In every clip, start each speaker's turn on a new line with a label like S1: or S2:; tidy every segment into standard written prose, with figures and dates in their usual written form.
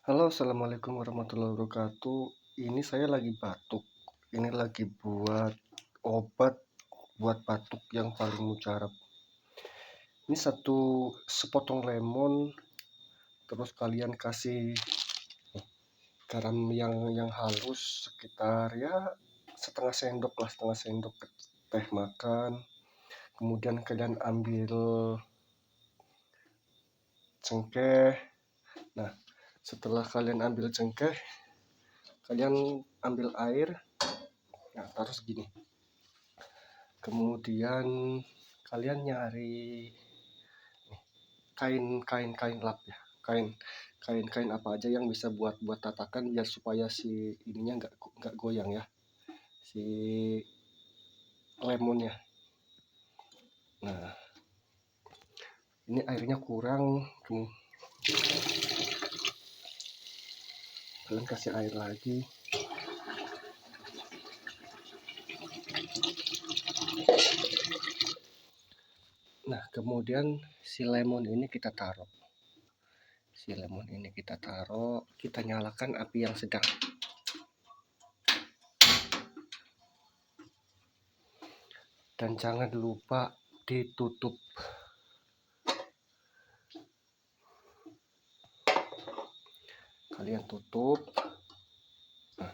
S1: Halo, assalamualaikum warahmatullahi wabarakatuh. Ini saya lagi batuk. Ini lagi buat obat buat batuk yang paling mujarab. Ini sepotong lemon, terus kalian kasih garam yang halus sekitar ya setengah sendok teh makan. Kemudian kalian ambil cengkeh. Nah, setelah kalian ambil cengkeh, kalian ambil air. Nah, taruh segini. Kemudian kalian nyari kain lap ya, kain apa aja yang bisa buat tatakan biar supaya si ininya nggak goyang ya, si lemonnya. Nah, ini airnya kurang, kalian kasih air lagi. Nah, kemudian si lemon ini kita taruh. Kita nyalakan api yang sedang. Dan jangan lupa ditutup. Kalian tutup. Nah,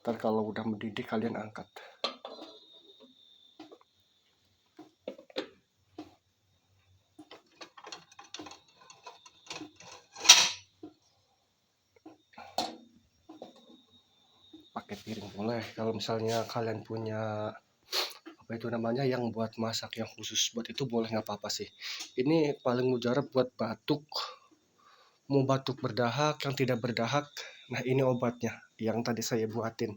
S1: ntar kalau udah mendidih kalian angkat. Pakai piring boleh. Kalau misalnya kalian punya apa itu namanya yang buat masak yang khusus buat itu boleh, nggak apa-apa sih. Ini paling mujarab buat batuk. Mau batuk berdahak, yang tidak berdahak. Nah, ini obatnya yang tadi saya buatin.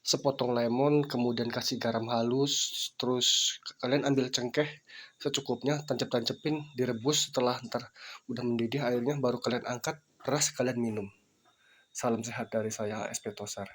S1: Sepotong lemon, kemudian kasih garam halus, terus kalian ambil cengkeh secukupnya, tancap-tancepin, direbus. Setelah ntar udah mendidih airnya baru kalian angkat, peras kalian minum. Salam sehat dari saya, SP Tosar.